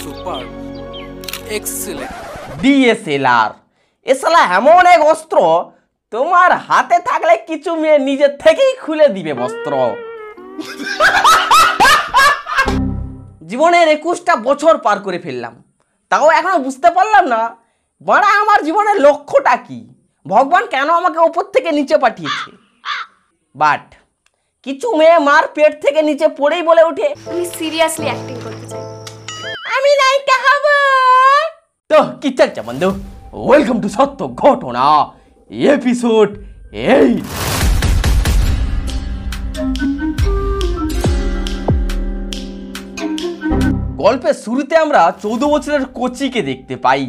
Super excellent. DSLR এসালা এমন এক অস্ত্র, তোমার হাতে থাকলে কিছু মেয়ে নিজের থেকেই খুলে দিবে বস্ত্র। জীবনের 21টা বছর পার করে ফেললাম, তাও এখনো বুঝতে পারলাম না বাড়া আমার জীবনের লক্ষ্যটা কি, ভগবান কেন আমাকে ওপর থেকে নিচে পাঠিয়েছে। বাট কিছু মেয়ে মার পেট থেকে নিচে পড়েই বলে ওঠে আমি সিরিয়াসলি অ্যাক্টিং করতে চাই, আমি নায়িকা হব। তো কি চলছে বন্ধু, ওয়েলকাম টু সত্য ঘটনা এপিসোড 8। গল্পের শুরুতে আমরা 14 বছরের কোচিকে দেখতে পাই।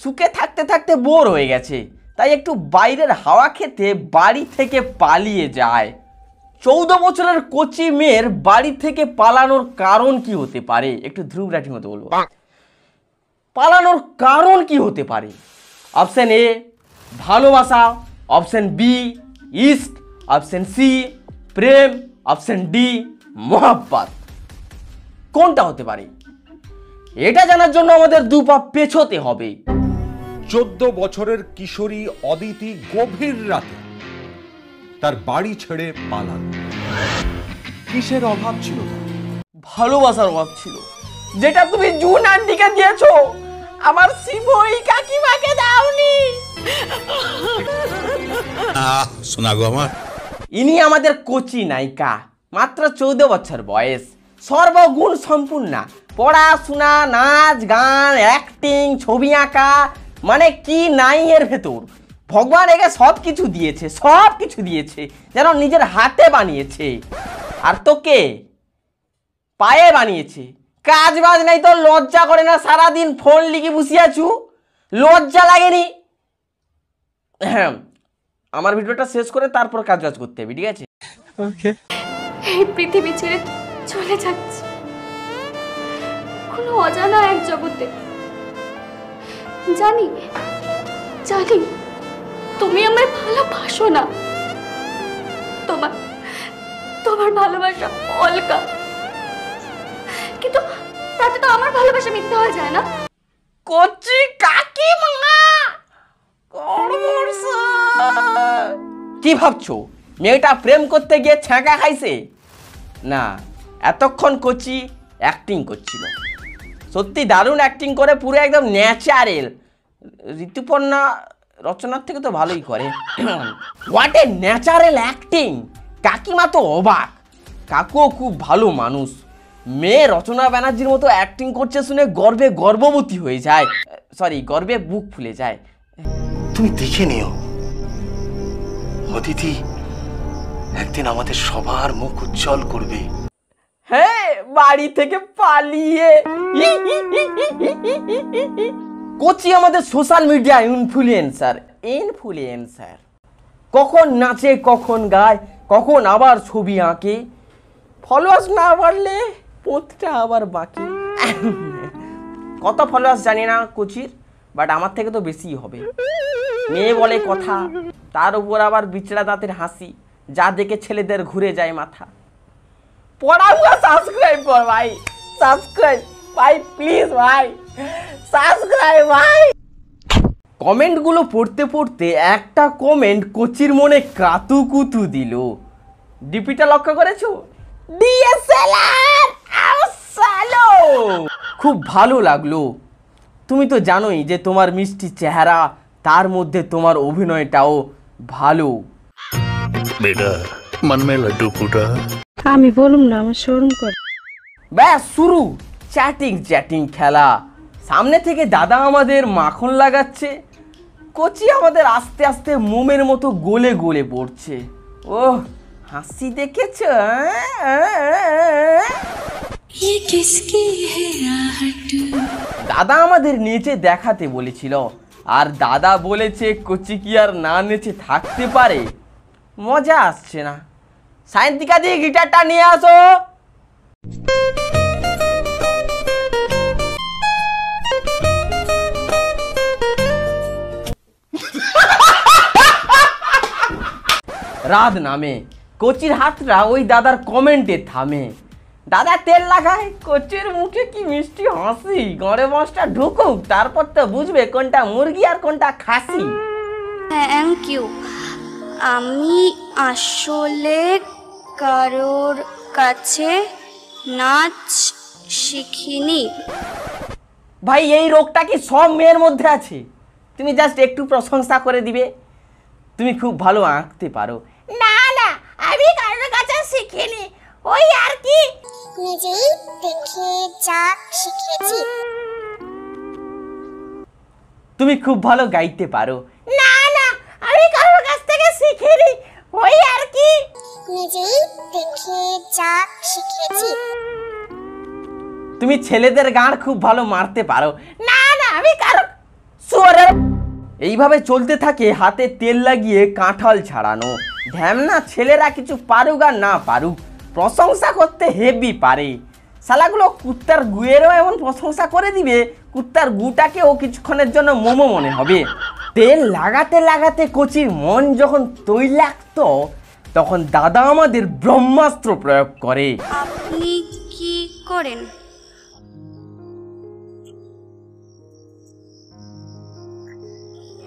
সুখে থাকতে থাকতে বোর হয়ে গেছে, তাই একটু বাইরের হাওয়া খেতে বাড়ি থেকে পালিয়ে যায়। 14 বছরের কোচি মেয়ের বাড়ি থেকে পালানোর কারণ কি হতে পারে, একটু ধ্রুব রাইটিং হতে বলবো। পালানোর কারণ কি হতে পারে? অপশন এ ভালোবাসা, অপশন বি ইস্ক, অপশন সি প্রেম, অপশন ডি মোহাব্বত। কোনটা হতে পারে এটা জানার জন্য আমাদের দুপা পেছোতে হবে। 14 বছরের কিশোরী অদিতি গভীর রাতে তার বাড়ি ছেড়ে পালালো। কিসের অভাব ছিল তার? ভালোবাসার অভাব ছিল, যেটা তুমি জুন আন্টিকে দিয়েছো, আমার শিবই কাকিমাকে দাওনি। শোনা গো আমার। ইনি আমাদের কোচি নায়িকা, মাত্র 14 বছর বয়স, সর্বগুণ সম্পূর্ণা, পড়াশোনা, নাচ গান, অ্যাক্টিং, ছবি আঁকা, মানে কি নাই এর ভেতর। ভগবান একে সব কিছু দিয়েছে, সব কিছু দিয়েছে, যেন নিজের হাতে বানিয়েছে। আর তোকে পায়ে বানিয়েছে, কাজ বাজ নাই তো লজ্জা করে না? সারাদিন ফোন লিখে বসে আছু, লজ্জা লাগেনি? হ্যাঁ, আমার ভিডিওটা শেষ করে তারপর কাজ বাজ করতে হবে, ঠিক আছে? ওকে। এই পৃথিবী ছেড়ে চলে যাচ্ছি কোনো অজানা এক জগতে। জানি জানি তুমি আমায় ভালোবাসো না, তোমার ভালোবাসা অলকা, কিন্তু তাতে তো আমার ভালোবাসা মিথ্যা হয়ে যায় না। কোচি কাকিমা কি ভাবছো মেয়েটা প্রেম করতে গিয়ে ছ্যাঁকা খাইছে? না, এতক্ষণ কোচি অ্যাক্টিং করছিল। সত্যি দারুণ অ্যাক্টিং করে, পুরো একদম ন্যাচারাল। ঋতুপর্ণা রচনার থেকে তো ভালোই করে। What a natural acting! কাকিমা তো অবাক, কাকুও খুব ভালো মানুষ। মেয়ে রচনা ব্যানার্জির মতো অ্যাক্টিং করছে শুনে গর্বে গর্ভবতী হয়ে যায়, সরি গর্বে বুক ফুলে যায়। তুমি দেখে নিও, অদিতি একদিন আমাদের সবার মুখ উজ্জ্বল করবে। হ্যাঁ, বাড়ি থেকে পালিয়ে। কোচি আমাদের সোশ্যাল মিডিয়া ইনফ্লুয়েন্সার, কখন নাচে, কখন গায়, কখন আবার ছবি আঁকে। ফলোয়ার্স না বাড়লে পথটা আবার বাকি। কত ফলোয়ার্স জানি না কোচির, বাট আমার থেকে তো বেশি হবে। মেয়ে বলে কথা, তার উপর আবার বিচড়া দাঁতের হাসি, যা দেখে ছেলেদের ঘুরে যায় মাথা। পড়াগুলো সাবস্ক্রাইব কর ভাই, সাবস্ক্রাইব ভাই প্লিজ ভাই, সাবস্ক্রাইব ভাই। কমেন্টগুলো পড়তে পড়তে একটা কমেন্ট কোচির মনে কাতুকুতু দিল। ডিপিটা লক্ষ্য করেছো? ডিএসএলআর আউসালো, খুব ভালো লাগলো। তুমি তো জানোই যে তোমার মিষ্টি চেহারা, তার মধ্যে তোমার অভিনয়টাও ভালো। বেটা মন মে লাড্ডু ফুটা। আমি বলুম না, আমার শরম করে। ব্যাস শুরু চ্যাটিং খেলা। সামনে থেকে দাদা আমাদের মাখন লাগাচ্ছে, কোচি আমাদের আস্তে আস্তে মোমের মতো গলে গলে পড়ছে। ও হাসি দেখেছ? দাদা আমাদের নেচে দেখাতে বলেছিল, আর দাদা বলেছে কোচি কি আর না নেচে থাকতে পারে? মজা আসছে না। সায়ন্তিকা দিয়ে গিটারটা নিয়ে আসো। রাত নামে, কোচির হাতটা ওই দাদার কমেন্টে থামে। দাদা তেল লাগায়, কচির মুখে কি মিষ্টি হাসি। গড়ে মাছটা ঢুকুক, তারপর তো বুঝবে কোনটা মুরগি আর কোনটা খাসি। Thank you. আমি আসলে কারোর কাছে নাচ শিখিনি। ভাই এই রোগটা কি সব মেয়ের মধ্যে আছে? তুমি জাস্ট একটু প্রশংসা করে দিবে, তুমি খুব ভালো আঁকতে পারো। না না, আমি কারোর কাছে শিখিনি, ওই আর কি নিজেই দেখে যা শিখেছি। তুমি খুব ভালো গাইতে পারো। না না, আমি কারোর কাছ থেকে শিখিনি, ওই আর কি নিজেই দেখে যা শিখেছি। তুমি ছেলেদের গান খুব ভালো মারতে পারো। না না, আমি কারো সুরের। এইভাবে চলতে থাকে হাতে তেল লাগিয়ে কাঁঠাল ছাড়ানো। ঢ্যামনা ছেলেরা কিছু পারুক আর না পারুক, প্রশংসা করতে হেভি পারে। শালাগুলো কুত্তার গুয়েরও এমন প্রশংসা করে দিবে, কুত্তার গুটাকে ও কিছুক্ষণের জন্য মোমো মনে হবে। তেল লাগাতে লাগাতে কচির মন যখন তৈলাক্ত, তখন দাদা আমাদের ব্রহ্মাস্ত্র প্রয়োগ করে। আপনি কি করেন?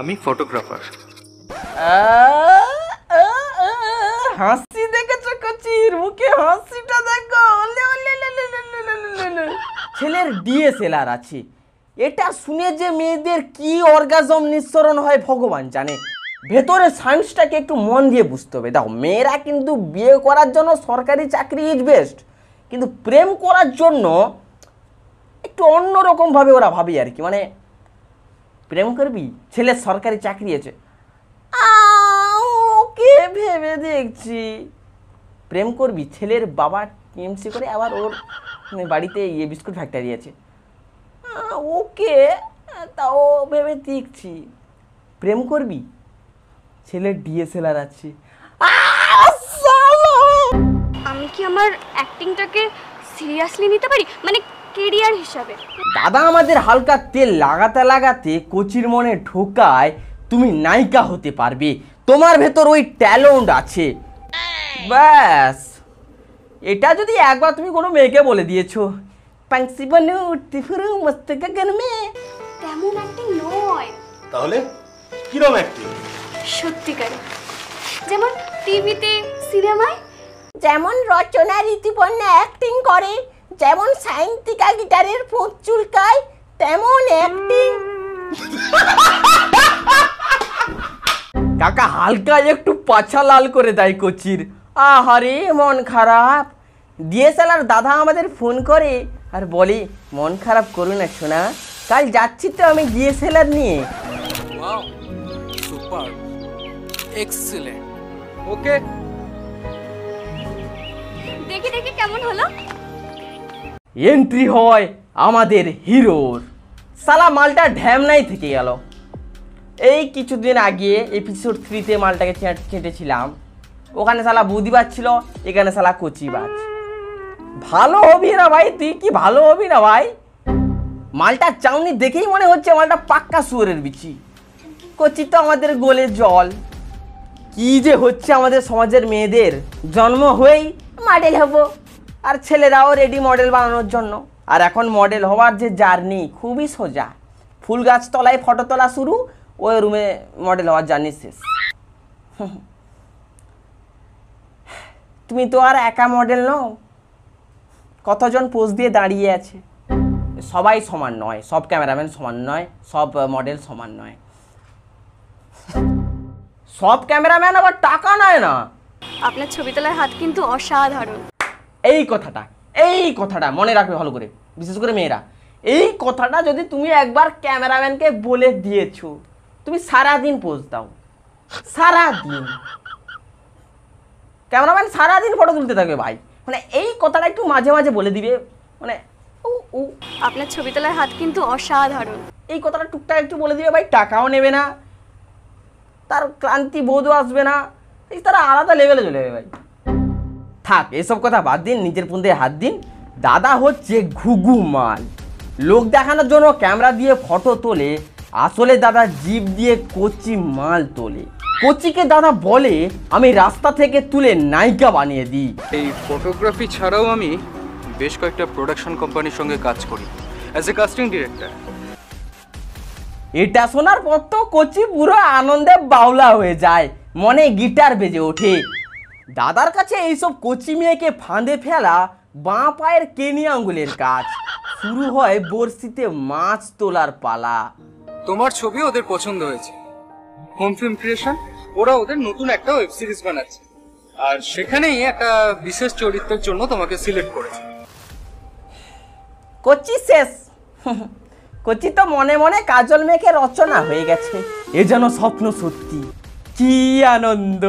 আমি ফটোগ্রাফার। হাসি দেখেছো কচির মুখে, হাসিটা দেখো। ছেলের ডিএসএলআর আছে, এটা শুনে যে মেয়েদের কি অর্গাজম নিঃসরণ হয় ভগবান জানে। ভেতরে সায়েন্সটাকে একটু মন দিয়ে বুঝতে হবে। দেখো, মেয়েরা কিন্তু বিয়ে করার জন্য সরকারি চাকরি ইজ বেস্ট, কিন্তু প্রেম করার জন্য একটু অন্যরকম ভাবে ওরা ভাবে আর কি। মানে প্রেম করবি, ছেলের সরকারি চাকরি আছে, ওকে ভেবে দেখছি। প্রেম করবি, ছেলের বাবা টিএমসি করে, আবার ওর বাড়িতে বিস্কুট ফ্যাক্টরি আছে, ওকে তাও ভেবে দেখছি। প্রেম করবি, ছেলের ডিএসএলআর আছে। আমি কি আমার অ্যাক্টিংটাকে সিরিয়াসলি নিতে পারি, মানে কেরিয়ার হিসাবে? দাদা আমাদের হালকা তেল লাগাতে লাগাতে কচির মনে ঢোকায় তুমি নায়িকা হতে পারবে, তোমার ভেতর ওই ট্যালেন্ট আছে। ব্যাস, এটা যদি একবার তুমি কোনো মেয়েকে বলে দিয়েছো, পাংসি বনু উঠতে ফুরু মস্ত গগন মে, তেমন অ্যাক্টিং নয়। তাহলে কিরম অ্যাক্টিং? সত্যিকারে, যেমন টিভিতে, সিনেমায়। যেমন রচনা ঋতুপর্ণা অ্যাক্টিং করে, যেমন সায়ন্তিকা গিটারের ফোঁচ চুলকায়, তেমন অ্যাক্টিং। কাকা হালকা একটু পাছা লাল করে দেয় কচির। আহারে মন খারাপ। ডিএসএলআর দাদা আমাদের ফোন করে আর বলে, মন খারাপ করো না সোনা, কাল যাচ্ছি তো আমি ডিএসএলআর নিয়ে। Wow, super, excellent. ওকে, দেখি দেখি কেমন হলো। এন্ট্রি হয় আমাদের হিরোর। সালা মালটা ঢ্যামনাই থেকে গেল। এই কিছুদিন আগে এপিসোড 3-তে মালটাকে চেটেছিলাম, ওখানে সালা বুদিবাজ ছিল, এখানে সালা কচিবাজ। ভালো হবি না ভাই, তুই কি ভালো হবি না ভাই? মালটার চাউনি দেখেই মনে হচ্ছে মালটা পাক্কা শুয়োরের বিচি। কচি তো আমাদের গোলে জল। কি যে হচ্ছে আমাদের সমাজের মেয়েদের, জন্ম হয়েই মডেল হব, আর ছেলেরাও রেডি মডেল বানানোর জন্য। আর এখন মডেল হওয়ার যে জার্নি খুবই সোজা, ফুল গাছ তলায় ফটো তোলা শুরু, ওই রুমে মডেল হওয়ার জার্নি শেষ। তুমি তো আর একা মডেল নও, কতজন পোজ দিয়ে দাঁড়িয়ে আছে। সবাই সমান নয়, সব ক্যামেরাম্যান সমান নয়, সব মডেল সমান নয়, সব ক্যামেরাম্যান আবার টাকা নেয় না। আপনার ছবি তোলার হাত কিন্তু অসাধারণ। এই কথাটা মনে রাখবে ভালো করে, বিশেষ করে মেয়েরা। এই কথাটা যদি তুমি একবার ক্যামেরাম্যানকে বলে দিয়েছো, তুমি সারাদিন পোজ দাও, সারাদিন ক্যামেরাম্যান সারাদিন ফটো তুলতে থাকবে ভাই। মানে এই কথাটা একটু মাঝে মাঝে বলে দিবে, মানে আপনার ছবি তোলার হাত কিন্তু অসাধারণ। এই কথাটা টুকটাক একটু বলে দিবে ভাই, টাকাও নেবে না, তার ক্লান্তি বোধও আসবে না, এই তারা আলাদা লেভেলে চলে যাবে ভাই। থাক এসব কথা বাদ দিন, নিজের পুঁতে হাত দিন। দাদা হচ্ছে ঘুঘু মাল, লোক দেখানোর জন্য ক্যামেরা দিয়ে ফটো তোলে, আসলে দাদা জিভ দিয়ে কচি মাল তোলে। কচিকে দাদা বলে, আমি রাস্তা থেকে তুলে নায়িকা বানিয়ে দিই। এই ফটোগ্রাফি ছাড়াও আমি বেশ কয়েকটা প্রোডাকশন কোম্পানির সঙ্গে কাজ করি অ্যাজ এ কাস্টিং ডিরেক্টর। এটা শোনার পর তো কচি পুরো আনন্দে বাউলা হয়ে যায়, মনে গিটার বেজে ওঠে। দাদার কাছে এইসব কচি মেয়েকে ফাঁদে ফেলা বাঁ পায়ের কেনি আঙ্গুলের কাজ। শুরু হয় বড়শিতে মাছ তোলার পালা। তোমার ছবি ওদের পছন্দ হয়েছে, হোম ফিল্ম ক্রিয়েশন, ওরা ওদের নতুন একটা ওয়েব সিরিজ বানাচ্ছে, আর সেখানেই একটা বিশেষ চরিত্রের জন্য তোমাকে সিলেক্ট করেছে। কচি শেষ। কচি তো মনে মনে কাজল মেঘে রচনা হয়ে গেছে। এ যেন স্বপ্ন সত্যি, কি আনন্দ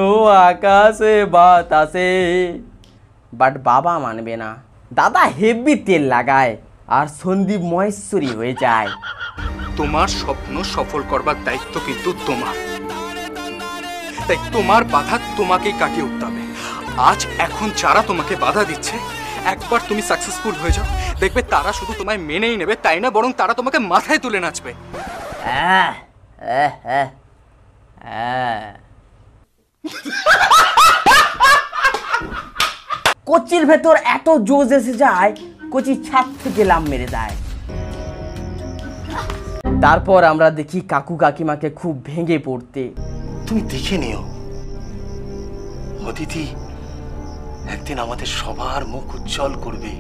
আকাশে বাতাসে। বাট বাবা মানবে না, দাদা হেভি তেল লাগায় আর সন্দীপ মহেশ্বরী হয়ে যায়। তোমার স্বপ্ন সফল করবার দায়িত্ব কিন্তু তোমার, তাই তোমার বাধা তোমাকেই কাটিয়ে উঠতে হবে। আজ এখন যারা তোমাকে বাধা দিচ্ছে, একবার তুমি সাকসেসফুল হয়ে যাও, দেখবে তারা শুধু তোমায় মেনেই নেবে তাই না, বরং তারা তোমাকে মাথায় তুলে নাচবে। কচির ভেতর এত জোশ এসে যায়, কচি ছাদ থেকে লাফ মেরে দেয়। তারপর আমরা দেখি কাকু কাকিমাকে খুব ভেঙে পড়তে। তুমি দেখে নিও, অদিতি একদিন আমাদের সবার মুখ উজ্জ্বল করবে।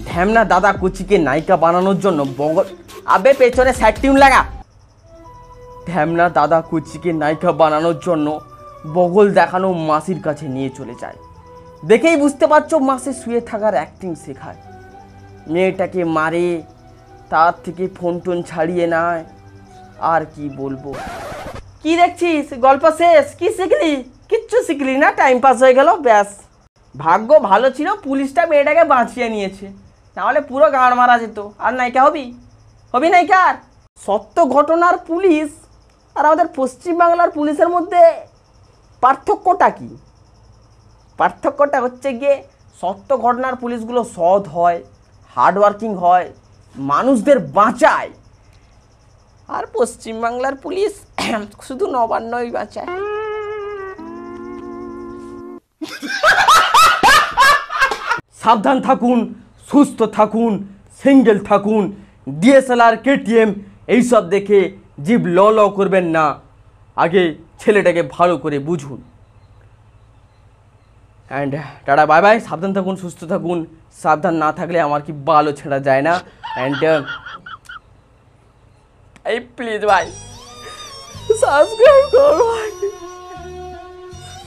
ঢ্যামনা দাদা কচিকে নায়িকা বানানোর জন্য বগল, আবে পেছনে স্যাট টিউন লাগা। ঢ্যামনা দাদা কচিকে নায়িকা বানানোর জন্য বগল দেখানো মাসির কাছে নিয়ে চলে যায়। দেখেই বুঝতে পারছো মাসে শুয়ে থাকার অ্যাক্টিং শেখায়, মেয়েটাকে মারে, তার থেকে ফোন টোন ছাড়িয়ে নেয়। আর কি বলবো। কি দেখছিস, গল্প শেষ? কি শিখলি? কিচ্ছু শিখলি না, টাইম পাস হয়ে গেল ব্যাস। ভাগ্য ভালো ছিল পুলিশটা মেয়েটাকে বাঁচিয়ে নিয়েছে, তাহলে পুরো গাঁড় মারা যেত। আর নায়িকা হবি নায়িকার? সত্য ঘটনার পুলিশ আর আমাদের পশ্চিমবাংলার পুলিশের মধ্যে পার্থক্যটা কি? পার্থক্যটা হচ্ছে গিয়ে সত্য ঘটনার পুলিশগুলো সৎ হয়, হার্ডওয়ার্কিং হয়, মানুষদের বাঁচায়। আর পশ্চিমবাংলার পুলিশ শুধু নবান্নই বাঁচায়। সাবধান থাকুন, সুস্থ থাকুন, সিঙ্গেল থাকুন। ডিএসএলআর, কেটিএম এইসব দেখে জিভ ল ল করবেন না, আগে ছেলেটাকে ভালো করে বুঝুন। And tata, bye bye. সাবধান থাকুন, সুস্থ থাকুন। সাবধান না থাকলে আমার কি ভালো ছেড়া যায় না। অ্যান্ড এই প্লিজ ভাই সাবস্ক্রাইব করো ভাই।